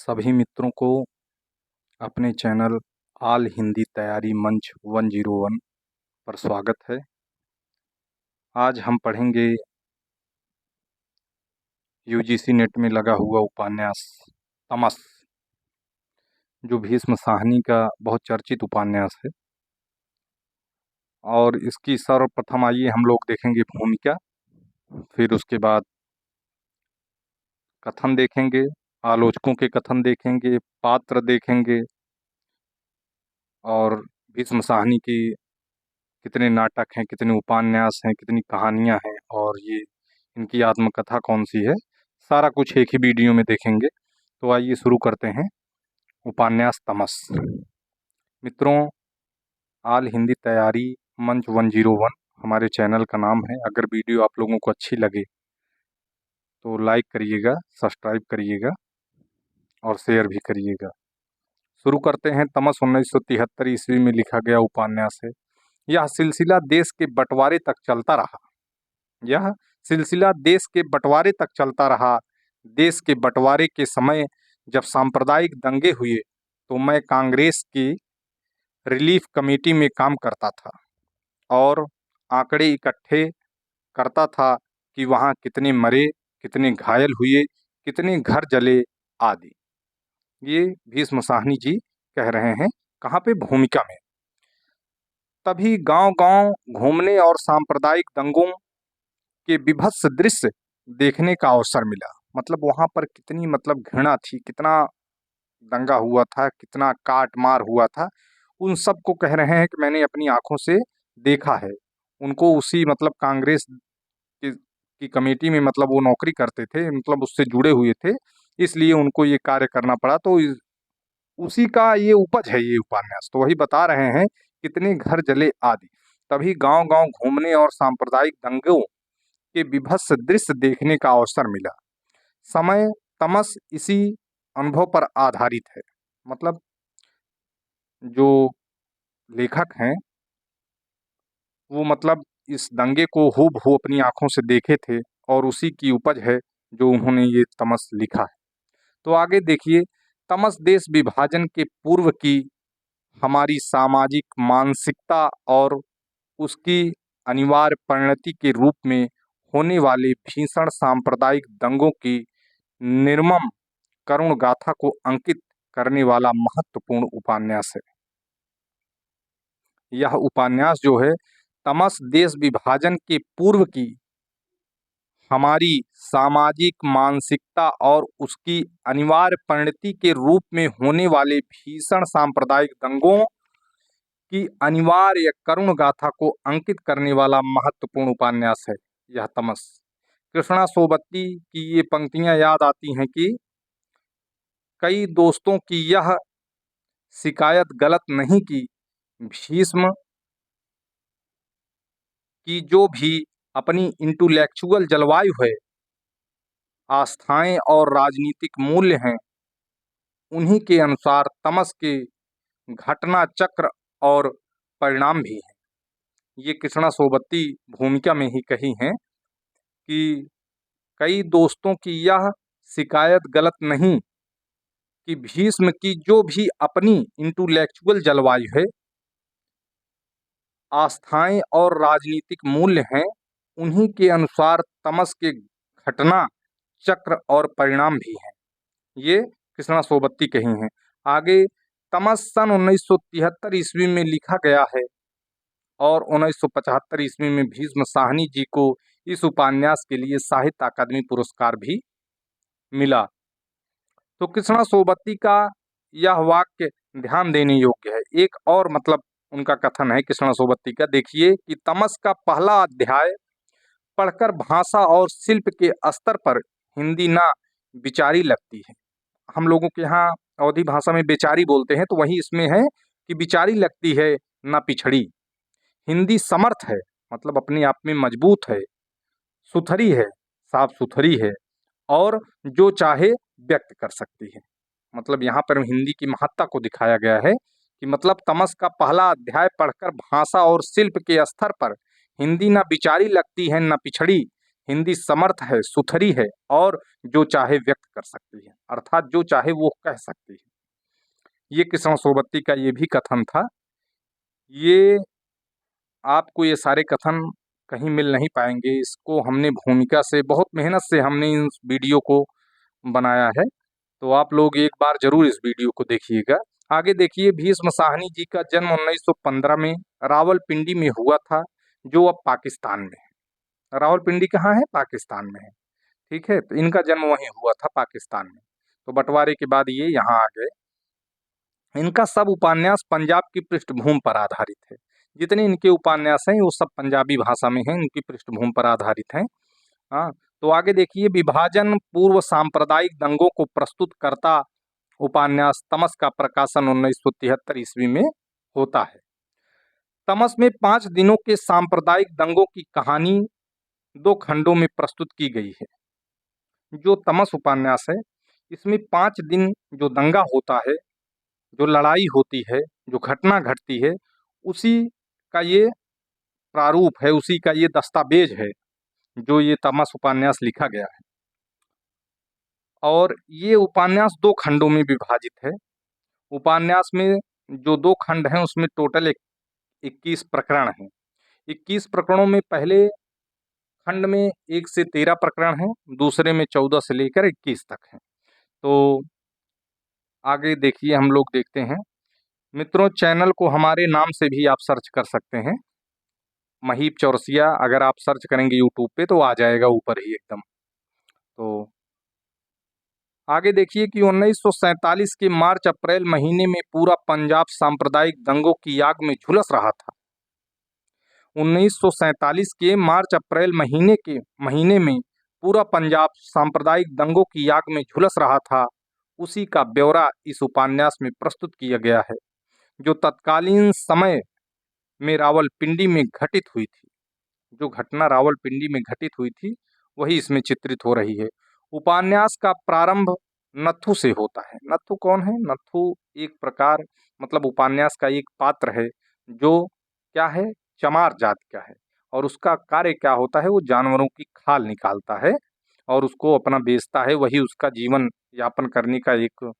सभी मित्रों को अपने चैनल ऑल हिंदी तैयारी मंच 101 पर स्वागत है। आज हम पढ़ेंगे यूजीसी नेट में लगा हुआ उपन्यास तमस, जो भीष्म साहनी का बहुत चर्चित उपन्यास है। और इसकी सर्वप्रथम आइए हम लोग देखेंगे भूमिका, फिर उसके बाद कथन देखेंगे, आलोचकों के कथन देखेंगे, पात्र देखेंगे और भीष्म साहनी की कितने नाटक हैं, कितने उपन्यास हैं, कितनी कहानियां हैं और ये इनकी आत्मकथा कौन सी है, सारा कुछ एक ही वीडियो में देखेंगे। तो आइए शुरू करते हैं उपन्यास तमस। मित्रों, ऑल हिंदी तैयारी मंच 101 हमारे चैनल का नाम है। अगर वीडियो आप लोगों को अच्छी लगे तो लाइक करिएगा, सब्सक्राइब करिएगा और शेयर भी करिएगा। शुरू करते हैं। तमस 1973 ईस्वी में लिखा गया उपन्यास है। यह सिलसिला देश के बंटवारे तक चलता रहा। यह सिलसिला देश के बंटवारे तक चलता रहा। देश के बंटवारे के समय जब सांप्रदायिक दंगे हुए तो मैं कांग्रेस की रिलीफ कमेटी में काम करता था और आंकड़े इकट्ठे करता था कि वहाँ कितने मरे, कितने घायल हुए, कितने घर जले आदि। ये भीष्म साहनी जी कह रहे हैं। कहाँ पे? भूमिका में। तभी गांव-गांव घूमने और सांप्रदायिक दंगों के विभत्स दृश्य देखने का अवसर मिला। मतलब वहाँ पर कितनी घृणा थी, कितना दंगा हुआ था, कितना काट मार हुआ था, उन सब को कह रहे हैं कि मैंने अपनी आंखों से देखा है। उनको उसी कांग्रेस की कमेटी में वो नौकरी करते थे, उससे जुड़े हुए थे, इसलिए उनको ये कार्य करना पड़ा। तो उसी का ये उपज है ये उपन्यास। तो वही बता रहे हैं, कितने घर जले आदि। तभी गांव-गांव घूमने और सांप्रदायिक दंगों के विभत्स दृश्य देखने का अवसर मिला। समय तमस इसी अनुभव पर आधारित है। मतलब जो लेखक हैं वो इस दंगे को हूबहू अपनी आंखों से देखे थे और उसी की उपज है जो उन्होंने ये तमस लिखा है। तो आगे देखिए। तमस देश विभाजन के पूर्व की हमारी सामाजिक मानसिकता और उसकी अनिवार्य परिणति के रूप में होने वाले भीषण सांप्रदायिक दंगों की निर्मम करुण गाथा को अंकित करने वाला महत्वपूर्ण उपन्यास है। यह उपन्यास जो है तमस देश विभाजन के पूर्व की हमारी सामाजिक मानसिकता और उसकी अनिवार्य परिणति के रूप में होने वाले भीषण सांप्रदायिक दंगों की अनिवार्य करुण गाथा को अंकित करने वाला महत्वपूर्ण उपन्यास है यह तमस। कृष्णा सोबती की ये पंक्तियां याद आती हैं कि कई दोस्तों की यह शिकायत गलत नहीं कि भीष्म की जो भी अपनी इंटेलेक्चुअल जलवायु है, आस्थाएं और राजनीतिक मूल्य हैं, उन्हीं के अनुसार तमस के घटना चक्र और परिणाम भी हैं। ये कृष्णा सोबती भूमिका में ही कही हैं कि कई दोस्तों की यह शिकायत गलत नहीं कि भीष्म की जो भी अपनी इंटेलेक्चुअल जलवायु है, आस्थाएं और राजनीतिक मूल्य हैं, उन्हीं के अनुसार तमस के घटना चक्र और परिणाम भी हैं। ये कृष्णा सोबती कही हैं। आगे तमस सन 1973 ईस्वी में लिखा गया है और 1975 ईस्वी में भीष्म साहनी जी को इस उपन्यास के लिए साहित्य अकादमी पुरस्कार भी मिला। तो कृष्णा सोबती का यह वाक्य ध्यान देने योग्य है। एक और उनका कथन है कृष्णा सोबती का। देखिए कि तमस का पहला अध्याय पढ़कर भाषा और शिल्प के स्तर पर हिंदी ना बिचारी लगती है। हम लोगों के यहाँ अवधी भाषा में बेचारी बोलते हैं, तो वही इसमें है कि बिचारी लगती है ना पिछड़ी। हिंदी समर्थ है, अपने आप में मजबूत है, सुथरी है, साफ सुथरी है और जो चाहे व्यक्त कर सकती है। यहाँ पर हिंदी की महत्ता को दिखाया गया है कि तमस का पहला अध्याय पढ़कर भाषा और शिल्प के स्तर पर हिंदी ना बिचारी लगती है ना पिछड़ी, हिंदी समर्थ है, सुथरी है और जो चाहे व्यक्त कर सकती है, अर्थात जो चाहे वो कह सकती है। ये कृष्ण सोबत्ती का ये भी कथन था। ये आपको ये सारे कथन कहीं मिल नहीं पाएंगे। इसको हमने भूमिका से बहुत मेहनत से हमने इस वीडियो को बनाया है। तो आप लोग एक बार जरूर इस वीडियो को देखिएगा। आगे देखिए, भीष्म साहनी जी का जन्म 1915 में रावलपिंडी में हुआ था, जो अब पाकिस्तान में है। रावलपिंडी कहाँ है? पाकिस्तान में है। ठीक है, तो इनका जन्म वहीं हुआ था, पाकिस्तान में। तो बंटवारे के बाद ये यहाँ आ गए। इनका सब उपन्यास पंजाब की पृष्ठभूमि पर आधारित है। जितने इनके उपन्यास हैं वो सब पंजाबी भाषा में हैं, इनकी पृष्ठभूमि पर आधारित हैं। हाँ, तो आगे देखिए, विभाजन पूर्व सांप्रदायिक दंगों को प्रस्तुत करता उपन्यास तमस का प्रकाशन 1973 ईस्वी में होता है। तमस में 5 दिनों के सांप्रदायिक दंगों की कहानी 2 खंडों में प्रस्तुत की गई है। जो तमस उपन्यास है, इसमें 5 दिन जो दंगा होता है, जो लड़ाई होती है, जो घटना घटती है, उसी का ये प्रारूप है, उसी का ये दस्तावेज है, जो ये तमस उपन्यास लिखा गया है। और ये उपन्यास 2 खंडों में विभाजित है। उपन्यास में जो 2 खंड हैं उसमें टोटल 21 प्रकरण हैं। 21 प्रकरणों में पहले खंड में 1 से 13 प्रकरण हैं, दूसरे में 14 से लेकर 21 तक हैं। तो आगे देखिए, हम लोग देखते हैं। मित्रों, चैनल को हमारे नाम से भी आप सर्च कर सकते हैं, महीप चौरसिया। अगर आप सर्च करेंगे यूट्यूब पे तो आ जाएगा ऊपर ही एकदम। तो आगे देखिए कि 1947 के मार्च अप्रैल महीने में पूरा पंजाब सांप्रदायिक दंगों की आग में झुलस रहा था। 1947 के मार्च अप्रैल महीने में पूरा पंजाब सांप्रदायिक दंगों की आग में झुलस रहा था। उसी का ब्यौरा इस उपन्यास में प्रस्तुत किया गया है, जो तत्कालीन समय में रावलपिंडी में घटित हुई थी। जो घटना रावलपिंडी में घटित हुई थी वही इसमें चित्रित हो रही है। उपन्यास का प्रारंभ नत्थू से होता है। नत्थू कौन है? नत्थू एक प्रकार मतलब उपन्यास का एक पात्र है, जो क्या है, चमार जात का है। और उसका कार्य क्या होता है? वो जानवरों की खाल निकालता है और उसको अपना बेचता है। वही उसका जीवन यापन करने का एक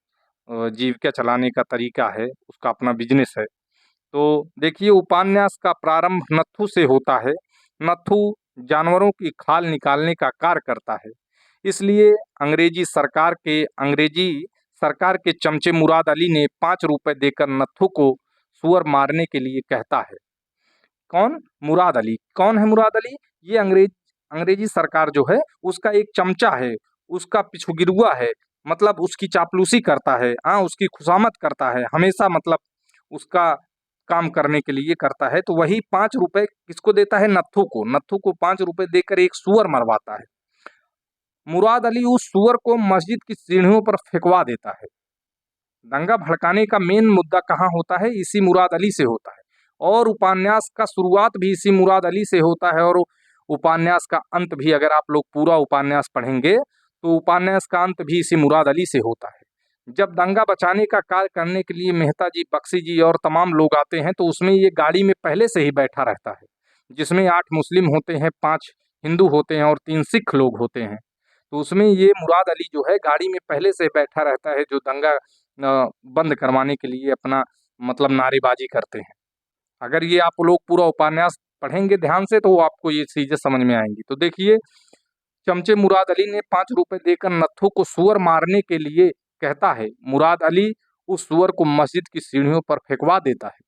जीविका चलाने का तरीका है, उसका अपना बिजनेस है। तो देखिए, उपन्यास का प्रारंभ नत्थू से होता है। नत्थू जानवरों की खाल निकालने का कार्य करता है, इसलिए अंग्रेजी सरकार के चमचे मुराद अली ने 5 रुपए देकर नत्थू को सुअर मारने के लिए कहता है। कौन? मुराद अली। कौन है मुराद अली? ये अंग्रेजी सरकार जो है उसका एक चमचा है, उसका पिछुगिरुआ है, मतलब उसकी चापलूसी करता है, हाँ, उसकी खुशामद करता है हमेशा, मतलब उसका काम करने के लिए करता है। तो वही 5 रुपए किसको देता है? नत्थू को। नत्थू को 5 रुपए देकर एक सुअर मरवाता है। मुराद अली उस सुअर को मस्जिद की सीढ़ियों पर फेंकवा देता है। दंगा भड़काने का मेन मुद्दा कहाँ होता है? इसी मुराद अली से होता है। और उपन्यास का शुरुआत भी इसी मुराद अली से होता है, और उपन्यास का अंत भी, अगर आप लोग पूरा उपन्यास पढ़ेंगे तो उपन्यास का अंत भी इसी मुराद अली से होता है। जब दंगा बचाने का कार्य करने के लिए मेहता जी, बख्शी जी और तमाम लोग आते हैं, तो उसमें ये गाड़ी में पहले से ही बैठा रहता है, जिसमें 8 मुस्लिम होते हैं, 5 हिंदू होते हैं और 3 सिख लोग होते हैं। तो उसमें ये मुराद अली जो है गाड़ी में पहले से बैठा रहता है, जो दंगा बंद करवाने के लिए अपना मतलब नारेबाजी करते हैं। अगर ये आप लोग पूरा उपन्यास पढ़ेंगे ध्यान से तो आपको ये चीजें समझ में आएंगी। तो देखिए, चमचे मुराद अली ने 5 रुपए देकर नत्थू को सुअर मारने के लिए कहता है। मुराद अली उस सुअर को मस्जिद की सीढ़ियों पर फेंकवा देता है।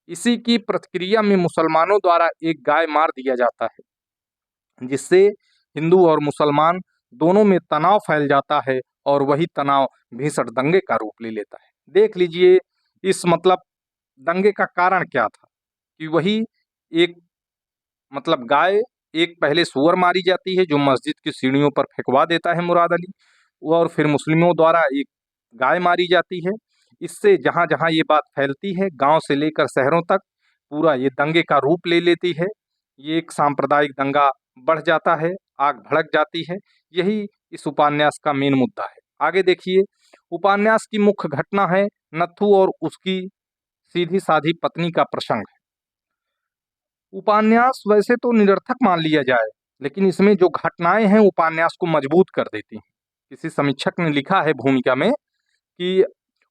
इसी की प्रतिक्रिया में मुसलमानों द्वारा एक गाय मार दिया जाता है, जिससे हिंदू और मुसलमान दोनों में तनाव फैल जाता है और वही तनाव भीषण दंगे का रूप ले लेता है। देख लीजिए, इस मतलब दंगे का कारण क्या था कि वही एक मतलब गाय, एक पहले सुअर मारी जाती है जो मस्जिद की सीढ़ियों पर फेंकवा देता है मुराद अली, और फिर मुस्लिमों द्वारा एक गाय मारी जाती है। इससे जहाँ जहाँ ये बात फैलती है, गांव से लेकर शहरों तक पूरा ये दंगे का रूप ले लेती है। ये एक सांप्रदायिक दंगा बढ़ जाता है, आग भड़क जाती है। यही इस उपन्यास का मेन मुद्दा है। आगे देखिए, उपन्यास की मुख्य घटना है नत्थू और उसकी सीधी साधी पत्नी का प्रसंग है। उपन्यास वैसे तो निरर्थक मान लिया जाए, लेकिन इसमें जो घटनाएं हैं उपन्यास को मजबूत कर देती हैं। किसी समीक्षक ने लिखा है भूमिका में कि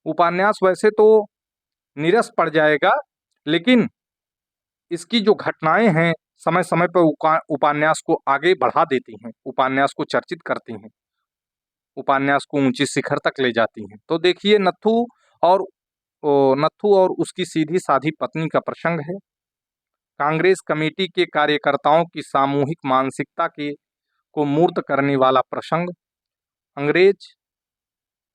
उपन्यास वैसे तो नीरस पड़ जाएगा, लेकिन इसकी जो घटनाएं हैं समय समय पर उपन्यास को आगे बढ़ा देती हैं, उपन्यास को चर्चित करती हैं, उपन्यास को ऊंची शिखर तक ले जाती हैं। तो देखिए और नत्थू और उसकी सीधी साधी पत्नी का प्रसंग है। कांग्रेस कमेटी के कार्यकर्ताओं की सामूहिक मानसिकता के को मूर्त करने वाला प्रसंग। अंग्रेज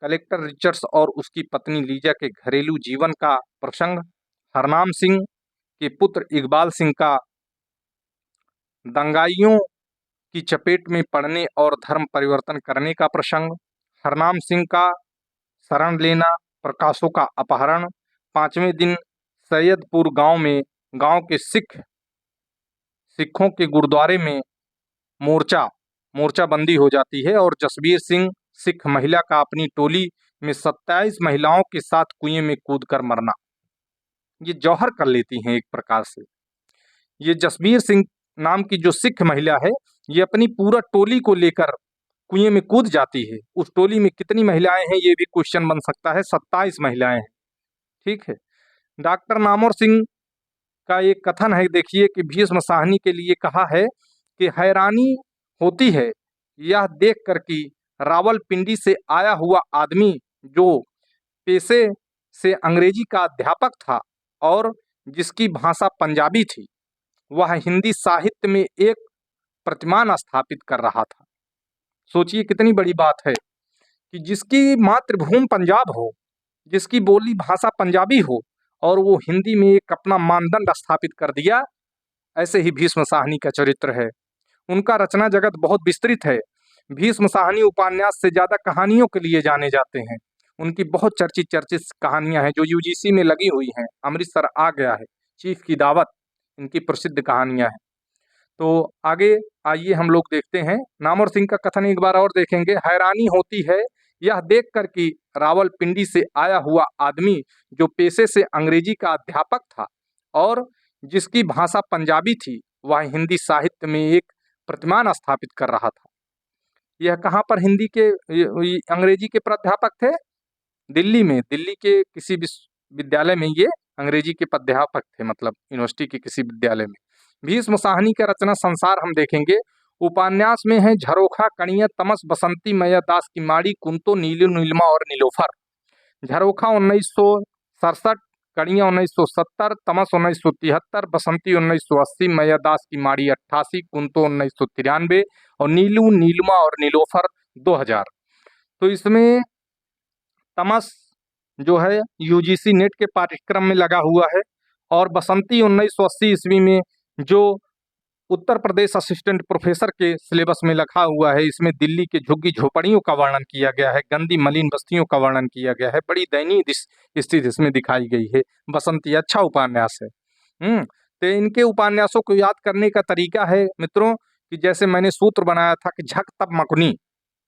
कलेक्टर रिचर्ड्स और उसकी पत्नी लीजा के घरेलू जीवन का प्रसंग। हरनाम सिंह के पुत्र इकबाल सिंह का दंगाइयों की चपेट में पड़ने और धर्म परिवर्तन करने का प्रसंग। हरनाम सिंह का शरण लेना, प्रकाशों का अपहरण। 5वें दिन सैयदपुर गांव के सिखों के गुरुद्वारे में मोर्चाबंदी हो जाती है और जसबीर सिंह सिख महिला का अपनी टोली में 27 महिलाओं के साथ कुएं में कूदकर मरना। ये जौहर कर लेती हैं एक प्रकार से। ये जसबीर सिंह नाम की जो सिख महिला है, ये अपनी पूरा टोली को लेकर कुएं में कूद जाती है। उस टोली में कितनी महिलाएं हैं ये भी क्वेश्चन बन सकता है। 27 महिलाएं हैं। ठीक है। डॉक्टर नामवर सिंह का एक कथन है, देखिए, कि भीष्म साहनी के लिए कहा है कि हैरानी होती है यह देखकर कि रावलपिंडी से आया हुआ आदमी जो पेशे से अंग्रेजी का अध्यापक था और जिसकी भाषा पंजाबी थी, वह हिंदी साहित्य में एक प्रतिमान स्थापित कर रहा था। सोचिए कितनी बड़ी बात है कि जिसकी मातृभूमि पंजाब हो, जिसकी बोली भाषा पंजाबी हो, और वो हिंदी में एक अपना मानदंड स्थापित कर दिया। ऐसे ही भीष्म साहनी का चरित्र है। उनका रचना जगत बहुत विस्तृत है। भीष्म साहनी उपन्यास से ज्यादा कहानियों के लिए जाने जाते हैं। उनकी बहुत चर्चित कहानियां हैं जो यूजीसी में लगी हुई हैं। अमृतसर आ गया है, चीफ की दावत, इनकी प्रसिद्ध कहानियां हैं। तो आगे आइए हम लोग देखते हैं। नामवर सिंह का कथन एक बार और देखेंगे। हैरानी होती है यह देखकर कि रावलपिंडी से आया हुआ आदमी जो पेशे से अंग्रेजी का अध्यापक था और जिसकी भाषा पंजाबी थी, वह हिंदी साहित्य में एक प्रतिमान स्थापित कर रहा था। यह कहाँ पर अंग्रेजी के प्राध्यापक थे? दिल्ली में, दिल्ली के किसी विश्वविद्यालय में ये अंग्रेजी के प्राध्यापक थे, मतलब यूनिवर्सिटी के किसी विद्यालय में। भीष्म साहनी का रचना संसार हम देखेंगे। उपन्यास में है झरोखा, कणिया, तमस, बसंती, मैया दास की माड़ी, कुंतो, नीलू, नीलमा और नीलोफर। झरोखा 1967, कणिया 1970, तमस 1973, बसंती 1980, मैया दास की माड़ी 88, कुंतो 1993 और नीलू, नीलमा और नीलोफर 2000। तो इसमें तमस जो है यूजीसी नेट के पाठ्यक्रम में लगा हुआ है और बसंती 1980 ईस्वी में जो उत्तर प्रदेश असिस्टेंट प्रोफेसर के सिलेबस में लिखा हुआ है। इसमें दिल्ली के झुग्गी झोपड़ियों का वर्णन किया गया है, गंदी मलिन बस्तियों का वर्णन किया गया है। बड़ी दयनीय स्थिति इसमें दिखाई गई है। बसंती अच्छा उपन्यास है। तो इनके उपन्यासों को याद करने का तरीका है मित्रों कि जैसे मैंने सूत्र बनाया था कि झक तब मकुनी।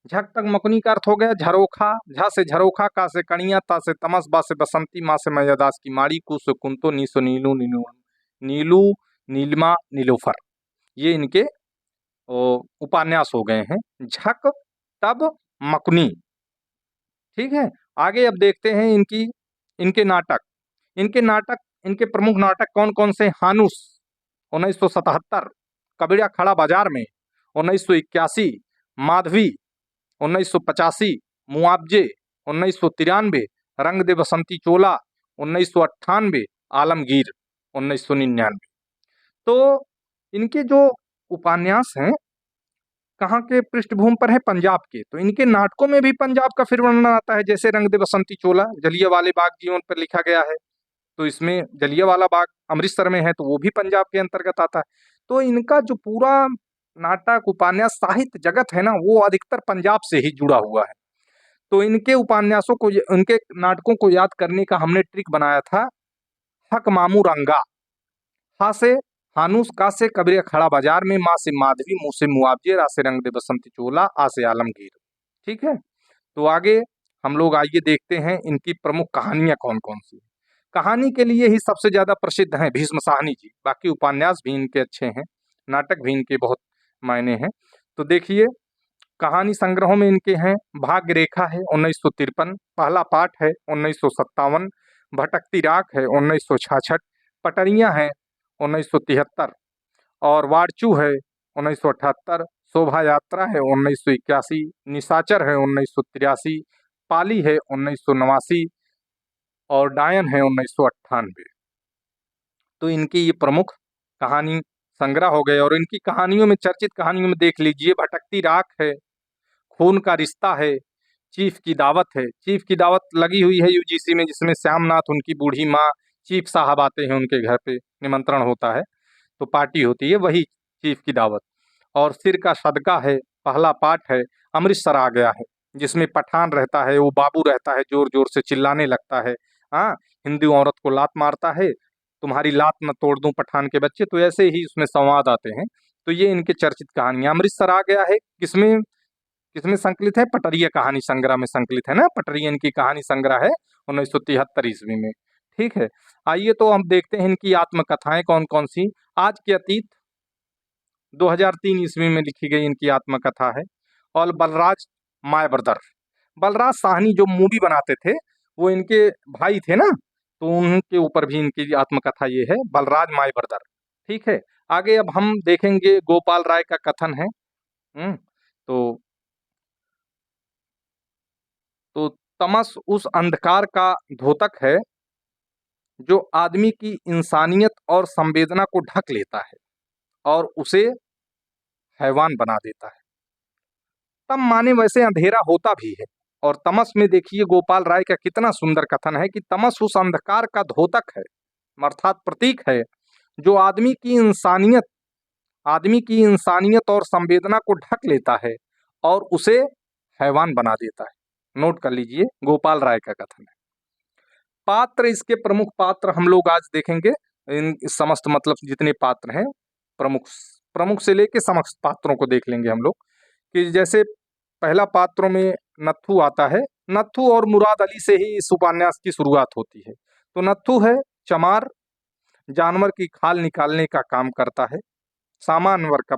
झक तक मकुनी का अर्थ हो गया झरोखा, झा से झरोखा, का से कणिया, ता से तमस, बा से बसंती, माँ से मैयादास की माड़ी, कु से कुंतो, नी से नीलू, नीलू, नीलमा, नीलोफर। ये इनके उपन्यास हो गए हैं। झक तब मकुनी। ठीक है। आगे अब देखते हैं इनके नाटक। इनके प्रमुख नाटक कौन कौन से? हानुस 1977, कबीरा खड़ा बाजार में 1981, माधवी 1985, मुआवजे 1993, रंग दे बसंती चोला 1998, आलमगीर 1999। तो इनके जो उपन्यास हैं कहाँ के पृष्ठभूमि पर है? पंजाब के। तो इनके नाटकों में भी पंजाब का फिर वर्णन आता है। जैसे रंग दे बसंती चोला जलियांवाला बाग जीवन पर लिखा गया है, तो इसमें जलियांवाला बाग अमृतसर में है, तो वो भी पंजाब के अंतर्गत आता है। तो इनका जो पूरा नाटक, उपन्यास, साहित्य जगत है ना, वो अधिकतर पंजाब से ही जुड़ा हुआ है। तो इनके उपन्यासों को, इनके नाटकों को याद करने का हमने ट्रिक बनाया था। हक मामू रंगा, हा से हानुस, का से कबीरा खड़ा बाजार में, माँ से माधवी, मुँह से मुआवजे, रा से रंग दे बसंती चोला, आ से आलमगीर। ठीक है। तो आगे हम लोग आइए देखते हैं इनकी प्रमुख कहानियां कौन कौन सी। कहानी के लिए ही सबसे ज्यादा प्रसिद्ध हैं भीष्म साहनी जी। बाकी उपन्यास भी इनके अच्छे हैं, नाटक भी इनके बहुत मायने हैं। तो देखिए, कहानी संग्रहों में इनके हैं भाग्य रेखा है 1953, पहला पाठ है 1957, भटकती राख है 1966, पटरियां हैं 1973 और वारचू है 1978, शोभा यात्रा है 1981, निशाचर है 1983, पाली है 1989 और डायन है 1998। तो इनकी ये प्रमुख कहानी संग्रह हो गए। और इनकी कहानियों में, चर्चित कहानियों में देख लीजिए, भटकती राख है, खून का रिश्ता है, चीफ की दावत है। चीफ की दावत लगी हुई है यूजीसी में, जिसमें श्यामनाथ, उनकी बूढ़ी माँ, चीफ साहब आते हैं उनके घर पे, निमंत्रण होता है तो पार्टी होती है, वही चीफ की दावत। और सिर का सदका है, पहला पार्ट है, अमृतसर आ गया है, जिसमें पठान रहता है, वो बाबू रहता है, जोर जोर से चिल्लाने लगता है, हाँ, हिंदू औरत को लात मारता है, तुम्हारी लात न तोड़ दूं पठान के बच्चे। तो ऐसे ही उसमें संवाद आते हैं। तो ये इनके चर्चित कहानियां। अमृतसर आ गया है किसमें किसमें संकलित है? पटरिया कहानी संग्रह में संकलित है ना। पटरिया इनकी कहानी संग्रह है 1973 ईस्वी में। ठीक है, आइए तो हम देखते हैं इनकी आत्मकथाएं कौन कौन सी। आज के अतीत 2003 ईस्वी में लिखी गई इनकी आत्मकथा है। और बलराज माय ब्रदर, बलराज साहनी जो मूवी बनाते थे वो इनके भाई थे ना, तो उनके ऊपर भी इनकी आत्मकथा ये है, बलराज माय ब्रदर। ठीक है, आगे अब हम देखेंगे गोपाल राय का कथन है। तो तो तमस उस अंधकार का द्योतक है जो आदमी की इंसानियत और संवेदना को ढक लेता है और उसे हैवान बना देता है। तम माने वैसे अंधेरा होता भी है। और तमस में देखिए गोपाल राय का कितना सुंदर कथन है कि तमस उस अंधकार का द्योतक है, अर्थात प्रतीक है, जो आदमी की इंसानियत और संवेदना को ढक लेता है और उसे हैवान बना देता है। नोट कर लीजिए, गोपाल राय का कथन है। पात्र, इसके प्रमुख पात्र हम लोग आज देखेंगे। इन समस्त मतलब जितने पात्र हैं, प्रमुख प्रमुख से लेके समस्त पात्रों को देख लेंगे हम लोग। कि जैसे पहला पात्रों में नत्थू आता है। नत्थू और मुराद अली से ही इस उपन्यास की शुरुआत होती है। तो नत्थू है चमार, जानवर की खाल निकालने का काम करता है, सामान्य वर्ग का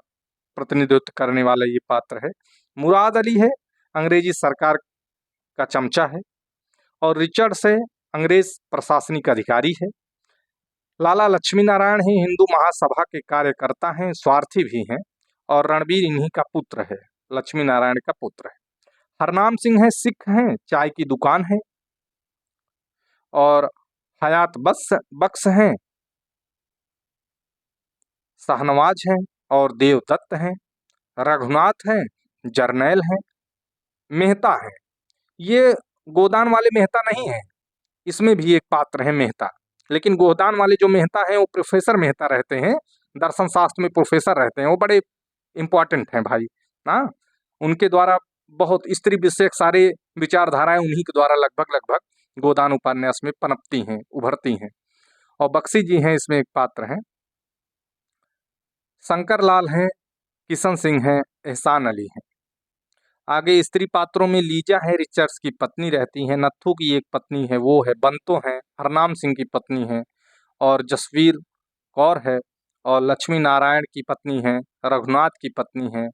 प्रतिनिधित्व करने वाला ये पात्र है। मुराद अली है, अंग्रेजी सरकार का चमचा है। और रिचर्ड्स है, अंग्रेज प्रशासनिक अधिकारी है। लाला लक्ष्मी नारायण ही हिंदू महासभा के कार्यकर्ता हैं, स्वार्थी भी हैं। और रणबीर इन्हीं का पुत्र है, लक्ष्मी नारायण का पुत्र है। हरनाम सिंह है, सिख हैं, चाय की दुकान है। और हयात बख्श हैं, शाहनवाज हैं और देवदत्त हैं। रघुनाथ हैं, जर्नैल हैं। मेहता हैं, ये गोदान वाले मेहता नहीं है, इसमें भी एक पात्र है मेहता। लेकिन गोदान वाले जो मेहता हैं वो प्रोफेसर मेहता रहते हैं, दर्शन शास्त्र में प्रोफेसर रहते हैं, वो बड़े इंपॉर्टेंट हैं भाई ना। उनके द्वारा बहुत स्त्री विषयक सारे विचारधाराएं उन्हीं के द्वारा लगभग लगभग गोदान उपन्यास में पनपती हैं, उभरती हैं। और बख्शी जी हैं, इसमें एक पात्र हैं। शंकर लाल हैं, किशन सिंह हैं, एहसान अली हैं। आगे स्त्री पात्रों में लीजा है, रिचर्ड्स की पत्नी रहती हैं। नत्थू की एक पत्नी है, वो है बंतो है, हरनाम सिंह की पत्नी है। और जसवीर कौर है। और लक्ष्मी नारायण की पत्नी है, रघुनाथ की पत्नी है।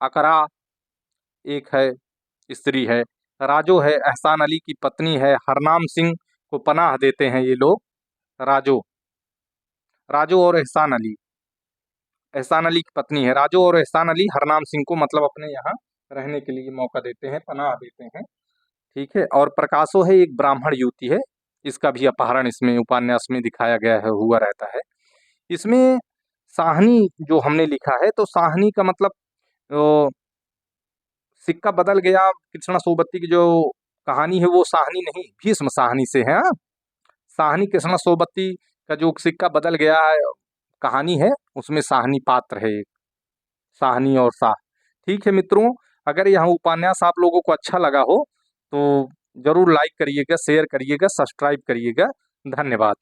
अकरा एक है, स्त्री है। राजो है, एहसान अली की पत्नी है। हरनाम सिंह को पनाह देते हैं ये लोग, राजो राजो और एहसान अली की पत्नी है। राजो और एहसान अली हरनाम सिंह को मतलब अपने यहाँ रहने के लिए मौका देते हैं, पनाह देते हैं। ठीक है, और प्रकाशो है, एक ब्राह्मण युवती है, इसका भी अपहरण इसमें उपन्यास में दिखाया गया है, हुआ रहता है। इसमें साहनी जो हमने लिखा है, तो साहनी का मतलब सिक्का बदल गया, कृष्णा सोबती की जो कहानी है वो साहनी नहीं, भीष्म साहनी से है। हाँ? साहनी कृष्णा सोबती का जो सिक्का बदल गया है कहानी है, उसमें साहनी पात्र है एक, साहनी और साह। ठीक है मित्रों, अगर यह उपन्यास आप लोगों को अच्छा लगा हो तो जरूर लाइक करिएगा, शेयर करिएगा, सब्सक्राइब करिएगा। धन्यवाद।